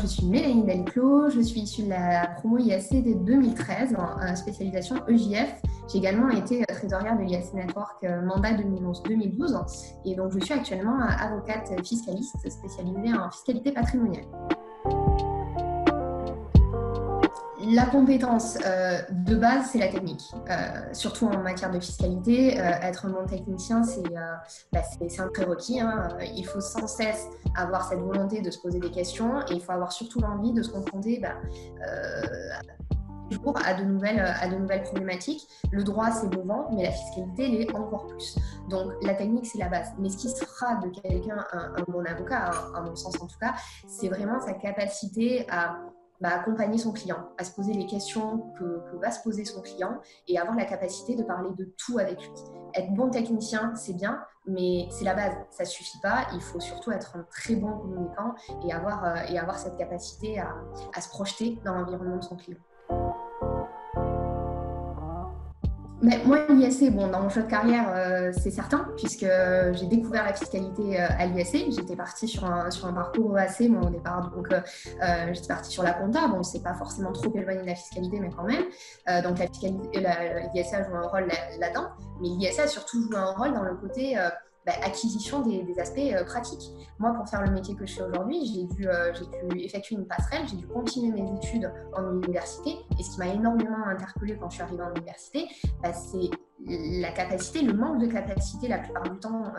je suis Mélanie Delclos, je suis issue de la promo IAC dès 2013, en spécialisation EJF. J'ai également été trésorière de l'IAC Network mandat 2011-2012 et donc je suis actuellement avocate fiscaliste spécialisée en fiscalité patrimoniale. La compétence de base, c'est la technique, surtout en matière de fiscalité. Être un bon technicien, c'est un prérequis. Il faut sans cesse avoir cette volonté de se poser des questions et il faut avoir surtout l'envie de se confronter à de nouvelles problématiques. Le droit, c'est le vent, mais la fiscalité l'est encore plus. Donc, la technique, c'est la base. Mais ce qui fera de quelqu'un un bon avocat, à mon sens en tout cas, c'est vraiment sa capacité à accompagner son client, à se poser les questions que va se poser son client et avoir la capacité de parler de tout avec lui. Être bon technicien, c'est bien, mais c'est la base, ça ne suffit pas. Il faut surtout être un très bon communicant et avoir cette capacité à se projeter dans l'environnement de son client. Mais moi, l'IAC, dans mon choix de carrière, c'est certain, puisque j'ai découvert la fiscalité à l'IAC. J'étais partie sur un parcours EAC, moi, au départ. Donc, j'étais partie sur la compta. Bon, c'est pas forcément trop éloigné de la fiscalité, mais quand même. Donc, l'IAC a joué un rôle là-dedans. Mais l'IAC a surtout joué un rôle dans le côté acquisition des aspects pratiques. Moi, pour faire le métier que je fais aujourd'hui, j'ai dû effectuer une passerelle, j'ai dû continuer mes études en université. Et ce qui m'a énormément interpellée quand je suis arrivée en université, c'est la capacité, le manque de capacité la plupart du temps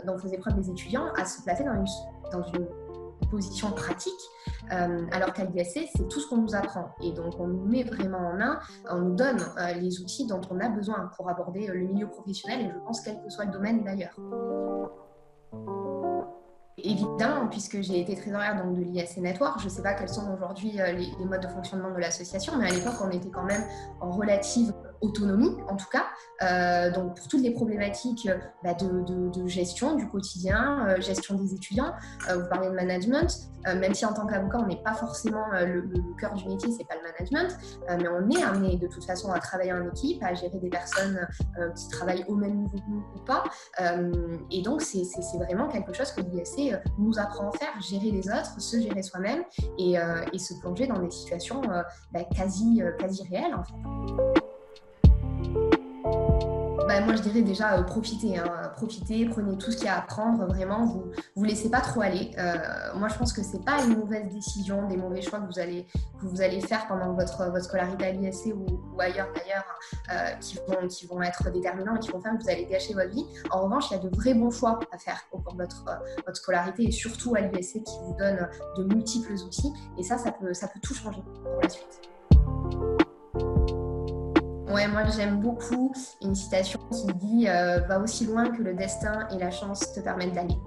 dont faisaient preuve les étudiants à se placer dans une position pratique, alors qu'à l'IAC, c'est tout ce qu'on nous apprend. Et donc, on nous met vraiment en main, on nous donne les outils dont on a besoin pour aborder le milieu professionnel, et je pense quel que soit le domaine d'ailleurs. Évidemment, puisque j'ai été trésorière de l'IAC Network, je ne sais pas quels sont aujourd'hui les modes de fonctionnement de l'association, mais à l'époque, on était quand même en relative autonomie, en tout cas. Donc, pour toutes les problématiques de gestion du quotidien, gestion des étudiants, vous parlez de management, même si en tant qu'avocat, on n'est pas forcément le cœur du métier, c'est pas le management, mais on est amené de toute façon à travailler en équipe, à gérer des personnes qui travaillent au même niveau que nous ou pas. Et donc, c'est vraiment quelque chose que l'IAC nous apprend à faire, gérer les autres, se gérer soi-même et se plonger dans des situations quasi réelles en fait. Moi, je dirais déjà profitez, prenez tout ce qu'il y a à apprendre, vraiment, vous laissez pas trop aller. Moi, je pense que c'est pas une mauvaise décision, des mauvais choix que vous allez faire pendant votre scolarité à l'IAC ou ailleurs d'ailleurs, qui vont être déterminants et qui vont faire que vous allez gâcher votre vie. En revanche, il y a de vrais bons choix à faire au cours de votre scolarité et surtout à l'IAC qui vous donne de multiples outils et ça peut tout changer pour la suite. Ouais, moi j'aime beaucoup une citation qui dit « Va aussi loin que le destin et la chance te permettent d'aller ».